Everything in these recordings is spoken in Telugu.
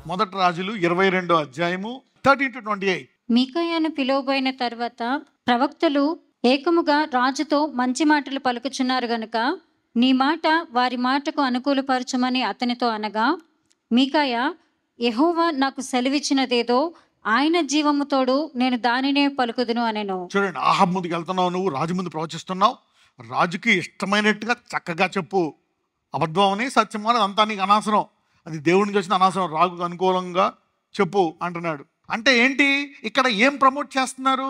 మొదటి రాజులు 22వ అధ్యాయము 13-28. మీకాయాను పిలువబోయిన తర్వాత ప్రవక్తలు ఏకముగా రాజుతో మంచి మాటలు పలుకుచున్నారు గనుక నీ మాట వారి మాటకు అనుకూలపరచమని అతనితో అనగా, మీకాయ, యెహోవా నాకు సెలవిచ్చినదేదో ఆయన జీవము తోడు నేను దానినే పలుకుదును అనెను. చూడండి, ఆహాబ్ ముందుకు వెళ్తున్నావు, నువ్వు రాజు ముందు ప్రవచిస్తున్నావు, రాజుకి ఇష్టమైనట్టుగా చక్కగా చెప్పు. అబద్ధం అని సత్యం అని అంతా నీకు అనవసరం, అది దేవుడిని వచ్చిన అనవసరం, రాజుకు అనుకూలంగా చెప్పు అంటున్నాడు. అంటే ఏంటి, ఇక్కడ ఏం ప్రమోట్ చేస్తున్నారు?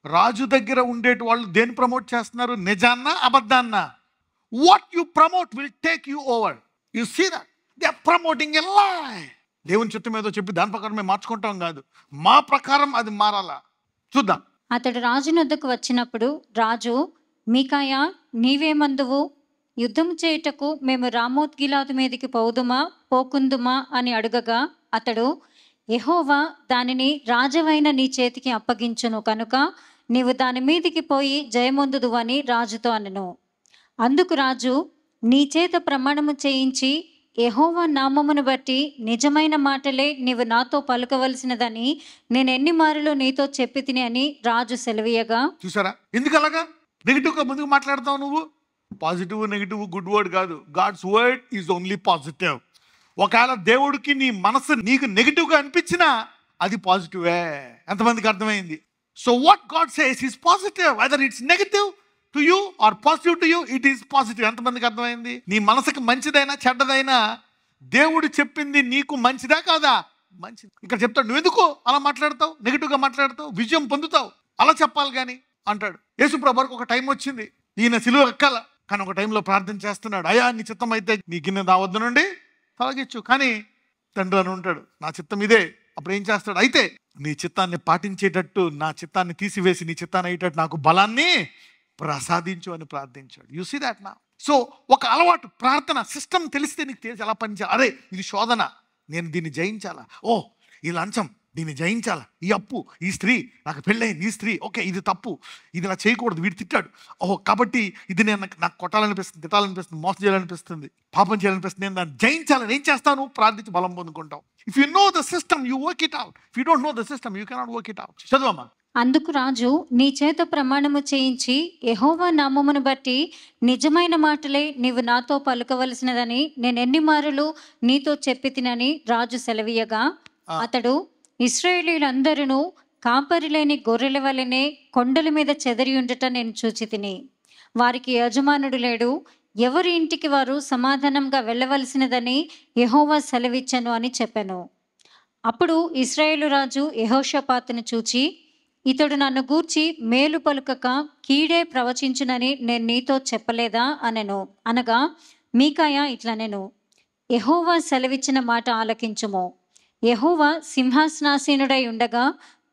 రాజు దగ్గర ఉండేటి వాళ్ళు దేని ప్రమోట్ చేస్తున్నారు? నిజాన్నా అబద్ధాన్నా? What you promote will take you over. You see that they are promoting a lie. దేవుని చిత్తం ఏదో చెప్పి దాని ప్రకారం మేము మార్చుకుంటాం కాదు, మా ప్రకారం అది మారాలా. చూద్దాం. అతడు రాజుని వద్దకు వచ్చినప్పుడు రాజు, మీకాయ, నీవేమందువు? యుద్ధం చేయుటకు మేము రామోత్ గిలాదు మీదికి పోదుమా పోకుందుమా అని అడుగగా, అతడు, యెహోవా దానిని రాజవైన నీ చేతికి అప్పగించును కనుక నీవు దాని మీదికి పోయి జయమొందుదు అని రాజుతో అనెను. అందుకు రాజు, నీ చేత ప్రమాణము చేయించి యెహోవా నామమును బట్టి నిజమైన మాటలే నీవు నాతో పలుకవలసినదని నేను ఎన్ని మారులు నీతో చెప్పి తిని అని రాజు సెలవీయగా. చూసారా ఎందుకు అలాగా నెగిటివ్గా ముందుకు మాట్లాడతావు? నువ్వు పాజిటివ్ నెగిటివ్ గుడ్ వర్డ్ కాదు, God's word is only positive. ఒకవేళ దేవుడికి నీ మనసు నీకు నెగిటివ్గా అనిపించినా అది పాజిటివే. ఎంతమందికి అర్థమైంది? So what God says is positive, whether it's negative to you or positive to you, it is positive. ఎంతమందికి అర్థమైంది? నీ మనసుకి మంచిదైనా చెడ్డదైనా దేవుడు చెప్పింది నీకు మంచిదా కాదా? మంచిది. ఇక్కడ చెప్తాడు, నువ్వు ఎందుకు అలా మాట్లాడతావు, నెగిటివ్గా మాట్లాడతావు, విజయం పొందుతావు, అలా చెప్పాలి కానీ అంటాడు. యేసు ప్రభువుకి ఒక టైం వచ్చింది, ఈయన సిలువ ఎక్కాల, కానీ ఒక టైంలో ప్రార్థన చేస్తున్నాడు, అయ్యా నీ చిత్తం అయితే నీ గిన్నె నా వద్ద నుండి తొలగించు, కానీ తండ్రి అని ఉంటాడు, నా చిత్తం ఇదే. అప్పుడు ఏం చేస్తాడు? అయితే నీ చిత్తాన్ని పాటించేటట్టు, నా చిత్తాన్ని తీసివేసి నీ చిత్తాన్ని అయ్యేటట్టు నాకు బలాన్ని ప్రసాదించు అని ప్రార్థించాడు. యు సీ దాట్ నా. సో ఒక అలవాటు, ప్రార్థన సిస్టమ్ తెలిస్తే నీకు తెలిసి ఎలా పనిచేయాలి. అరే ఇది శోధన, నేను దీన్ని జయించాలా, ఓ ఈ లంచం దీన్ని జయించాలా, ఈ అప్పు, ఈ స్త్రీ నాకు పెళ్ళయింది, ఈ స్త్రీ ఓకే ఇది తప్పు, ఇది ఇలా చేయకూడదు, వీడు తిట్టాడు, ఓహో కాబట్టి ఇది నేను నాకు కొట్టాలనిపిస్తుంది, తిట్టాలనిపిస్తుంది, మోసం చేయాలనిపిస్తుంది, పాపం చేయాలనిపిస్తుంది, నేను దాన్ని జయించాలని ఏం చేస్తాను? ప్రార్థించి బలం పొందుకుంటావు. If you know the system you work it out, if you don't know the system you cannot work it out. చదువమ్మా. అందుకు రాజు, నీ చేత ప్రమాణము చేయించి యెహోవా నామమును బట్టి నిజమైన మాటలే నీవు నాతో పలుకవలసినదని నేను ఎన్ని మారులు నీతో చెప్పి తినని రాజు సెలవీయగా, అతడు, ఇశ్రాయేలీయులందరూ కాపరి లేని గొర్రెల వలెనే కొండల మీద చెదరి ఉండట నేను చూచి తిని, వారికి యజమానుడు లేడు, ఎవరి ఇంటికి వారు సమాధానంగా వెళ్ళవలసినదని యెహోవా సెలవిచ్చెను అని చెప్పెను. అప్పుడు ఇశ్రాయేలు రాజు యెహోషాపాతును చూచి, ఇతడు నన్ను గూర్చి మేలు పలుకక కీడే ప్రవచించునని నేను నీతో చెప్పలేదా అనెను. అనగా మీకాయ ఇట్లనెను, యెహోవా సెలవిచ్చిన మాట ఆలకించుము. యెహోవా సింహాసనాసీనుడై ఉండగా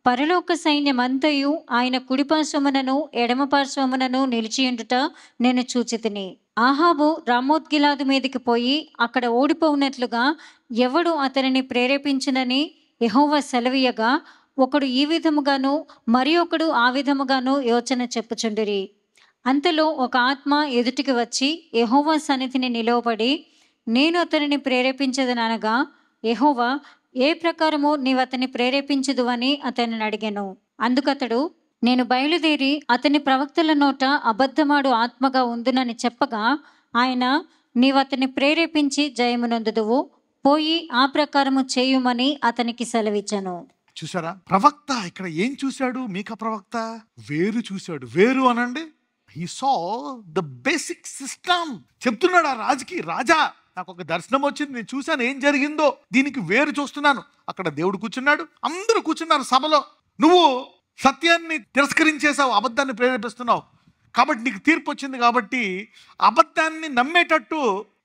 పరలోక సైన్యమంతయు ఆయన కుడిపార్శ్వమునను ఎడమపార్శ్వమునను నిలిచియుండుట నేను చూచితిని. ఆహాబు రామోత్ గిలాదు మీదికి పోయి అక్కడ ఓడిపోవునట్లుగా ఎవడు అతనిని ప్రేరేపించునని యెహోవా సెలవీయగా, ఒకడు ఈ విధముగాను మరి ఒకడు ఆ విధముగాను యోచన చెప్పుచుండిరి. అంతలో ఒక ఆత్మ ఎదుటికి వచ్చి యెహోవా సన్నిధిని నిలవబడి, నేను అతనిని ప్రేరేపించదనగా, యెహోవా ఏ ప్రకారము నీవు అతన్ని ప్రేరేపించదు అని అతనిని అడిగాను. అందుకతడు, నేను బయలుదేరి అతని ప్రవక్తల నోట అబద్ధమాడు ఆత్మగా ఉందునని చెప్పగా, ఆయన, నీవు అతన్ని ప్రేరేపించి జయమునందుదువు, పోయి ఆ ప్రకారము చేయుమని అతనికి సెలవిచ్చాను. చూసారా, ప్రవక్త ఇక్కడ ఏం చూశాడు? మీకా ప్రవక్త వేరు చూశాడు. వేరు అనండి, he saw the basic system. చెప్తున్నాడు ఆ రాజుకి, రాజా నాకు ఒక దర్శనం వచ్చింది, నేను చూశాను ఏం జరిగిందో, దీనికి వేరు చూస్తున్నాను. అక్కడ దేవుడు కూర్చున్నాడు, అందరూ కూర్చున్నారు సభలో. నువ్వు సత్యాన్ని తిరస్కరించేసావు, అబద్ధాన్ని ప్రేరేపిస్తున్నావు, కాబట్టి నీకు తీర్పు వచ్చింది. కాబట్టి అబద్ధాన్ని నమ్మేటట్టు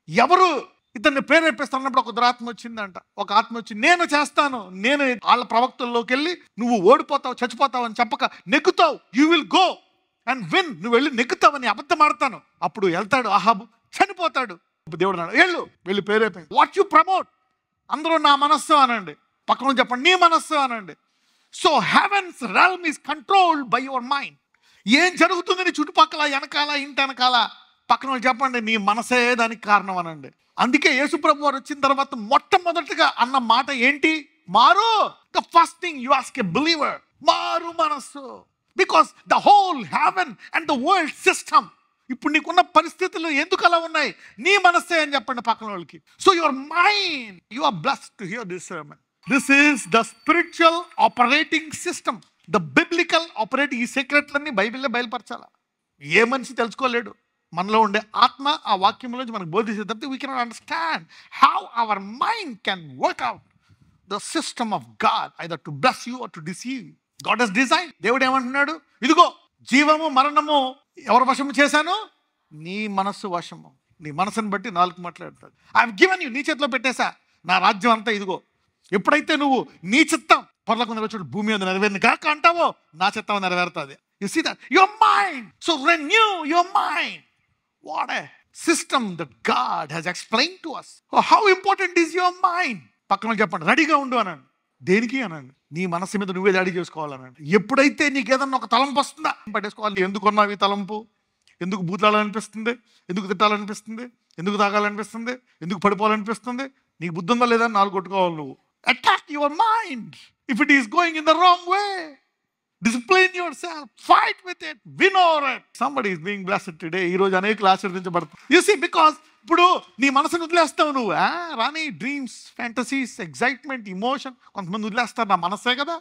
ఎవరు ఇతన్ని ప్రేరేపిస్తున్నప్పుడు ఒక దురాత్మ వచ్చిందంట. ఒక ఆత్మ వచ్చి, నేను చేస్తాను, నేను వాళ్ళ ప్రవక్తల్లోకి వెళ్ళి నువ్వు ఓడిపోతావు, చచ్చిపోతావు అని చెప్పక నెగ్గుతావు, you will go and win, నువ్వు వెళ్ళి నెగ్గుతావని అబద్ధం ఆడతాను. అప్పుడు వెళ్తాడు అహాబు, చనిపోతాడు. దేవుడు అన్నాడు, వెళ్ళి ప్రేరేపి. వాట్ యు ప్రమోట్, అందరూ నా మనస్సు అనండి, పక్కన చెప్పండి నీ మనస్సు అనండి. So heaven's realm is controlled by your mind. ఏం జరుగుతుంది నీ చుట్టుపక్కల, వెనకాల, ఇంటి వెనకాల పక్కన వాళ్ళు చెప్పండి, నీ మనసే దానికి కారణం అనండి. అందుకే యేసుప్రభు వారు వచ్చిన తర్వాత మొట్టమొదటిగా అన్న మాట ఏంటి? మారు. The first thing you ask a believer, మారు మనస్సు. Because the whole heaven and the world system, ఇప్పుడు నీకున్న పరిస్థితులు ఎందుకు అలా ఉన్నాయి? నీ మనస్సే అని చెప్పండి పక్కన వాళ్ళకి. So your mind, you are blessed to hear this sermon. This is the spiritual operating system, the biblical operating. ఈ సీక్రెట్లన్నీ బైబిల్లో బయలుపరచాల. ఏ మనిషి తెలుసుకోలేడు. మనలో ఉండే ఆత్మ ఆ వాక్యంలోంచి మనకు బోధించే తప్పితే we cannot understand how our mind can work out the system of God, either to bless you or to deceive. God has design. దేవుడు ఏమంటున్నాడు? ఇదిగో జీవము మరణము ఎవరు వశము చేశాను? నీ మనస్సు వశము. నీ మనసుని బట్టి నాలుగు మాట్లాడతాడు. ఐ హావ్ గివెన్ యూ, నీ చేతిలో పెట్టేశా నా రాజ్యం అంతా. ఇదిగో ఎప్పుడైతే నువ్వు నీ చిత్తం పరలోకం నెరవేర్చు, భూమి మీద నెరవేరింది కాక అంటావో, నా చిత్తం నెరవేరుతుంది. You see that? Your mind. So renew your mind. What a system that God has explain to us. How important is your mind? పక్కన చెప్పండి, రెడీగా ఉండు అనండి. దేనికి అనండి? నీ మనసు మీద నువ్వే దాడి చేసుకోవాలనండి. ఎప్పుడైతే నీకు ఏదన్నా ఒక తలంపు వస్తుందా, పట్టేసుకోవాలి. ఎందుకున్నావు ఈ తలంపు? ఎందుకు బూతాలనిపిస్తుంది? ఎందుకు తిట్టాలనిపిస్తుంది? ఎందుకు తాగాలనిపిస్తుంది? ఎందుకు పడిపోవాలనిపిస్తుంది? నీకు బుద్ధి ఉందా లేదా? నాలుగు కొట్టుకోవాలి నువ్వు. Attack your mind if it is going in the wrong way. Discipline yourself, fight with it, win over it. Somebody is being blessed today. ఈ రోజు అనేకులు ఆశీర్వదించబడతారు. You see, because ఇప్పుడు నీ మనసును వదిలేస్తావు నువ్వు. రాని డ్రీమ్స్, ఫ్యాంటసీస్, ఎగ్జైట్మెంట్, ఇమోషన్. కొంతమంది వదిలేస్తారు, నా మనసే కదా,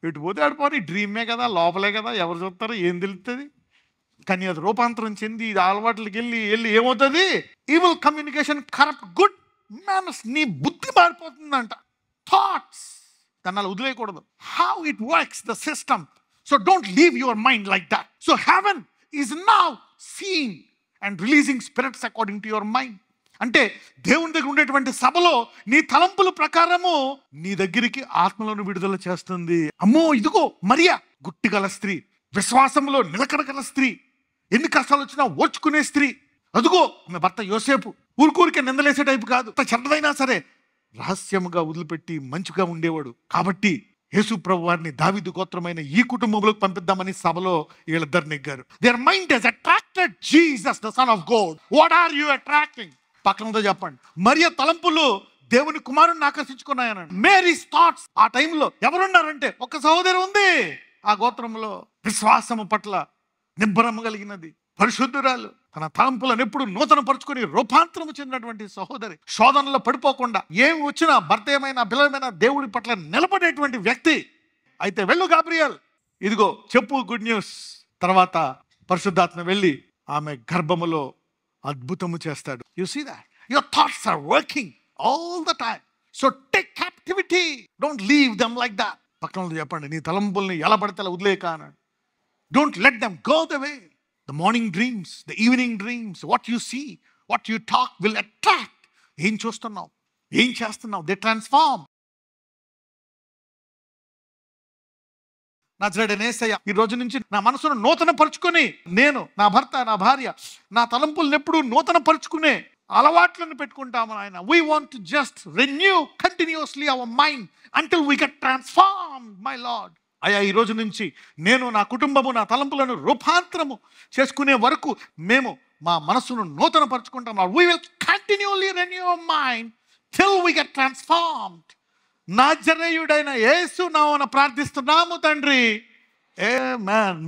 ఇటు పోతే ఆడిపోయి డ్రీమే కదా, లోపలే కదా, ఎవరు చూస్తారో ఏం తెలుస్తుంది. కానీ అది రూపాంతరం చెంది ఇది అలవాట్లకి వెళ్ళి ఏమవుతుంది? Evil communication, corrupt good manners. నీ బుద్ధి మారిపోతుందంట. థాట్స్ దాన్ని అలా వదిలేయకూడదు. How it works the system. So don't leave your mind like that. So heaven is now seeing and releasing spirits according to your mind. అంటే దేవుని దగ్గర ఉండేటువంటి సభలో నీ తలంపుల ప్రకారము నీ దగ్గరికి ఆత్మలను విడుదల చేస్తుంది. అమ్మో ఇదిగో మరియా, గుట్టిగల స్త్రీ, విశ్వాసంలో నిలకడగల స్త్రీ, ఎన్ని కష్టాలు వచ్చినా ఓర్చుకునే స్త్రీ. అదుగో ఆమె భర్త యోసేపు, ఊరికే నిందలేసే టైపు కాదు. చెడ్డదైనా సరే రహస్యముగా వదిలిపెట్టి మంచిగా ఉండేవాడు. కాబట్టి యేసు ప్రభు వారిని దావీదు గోత్రమైన ఈ కుటుంబంలోకి పంపిద్దామని సభలో వీళ్ళిద్దరు నెగ్గారు. Their mind has attracted Jesus the son of God. What are you attracting? పక్కనతో చెప్పండి. మరియ తలంపులు దేవుని కుమారుని ఆకర్షించుకున్నాయనండి. మేరీస్ థాట్స్ ఆ టైంలో ఎవరున్నారంటే ఒక సహోదరి ఉంది ఆ గోత్రంలో, విశ్వాసము పట్ల నిబ్బరము కలిగినది, పరిశుద్ధురాలు, తన తలంపులను ఎప్పుడు నూతన పరుచుకొని రూపాంతరము చెందినటువంటి సహోదరి, శోధనలో పడిపోకుండా ఏమి వచ్చినా భర్త ఏమైనా పిల్లలమైనా దేవుడి పట్ల నిలబడేటువంటి వ్యక్తి. అయితే వెళ్ళు గాబ్రియల్, ఇదిగో చెప్పు గుడ్ న్యూస్. తర్వాత పరిశుద్ధాత్మ వెళ్ళి ఆమె గర్భములో అద్భుతము చేస్తాడు. You see that your thoughts are working all the time. So take captivity, don't leave them like that. పక్కన చెప్పండి, నీ తలంపుల్ని ఎలా పడితే అలా వదిలేక అన్నాడు. Don't let them go the way. The morning dreams, the evening dreams, what you see, what you talk will attract. ఏం చూస్తున్నావు, ఏం చేస్తున్నావు, they transform. నజరేయుడైన యేసయ్య ఈ రోజు నుంచి నా మనసును నూతన పరుచుకొని, నేను, నా భర్త, నా భార్య, నా తలంపులను ఎప్పుడు నూతన పరుచుకునే అలవాట్లను పెట్టుకుంటాము ఆయన. We want to just renew continuously our mind until we get transformed, my Lord. అయ్యా ఈ రోజు నుంచి నేను, నా కుటుంబము, నా తలంపులను రూపాంతరము చేసుకునే వరకు మేము మా మనసును నూతన పరుచుకుంటాం. We will continually renew our mind till we get transformed. నజరేయుడైన యేసు నామమున ప్రార్థిస్తున్నాము తండ్రి. ఆమేన్.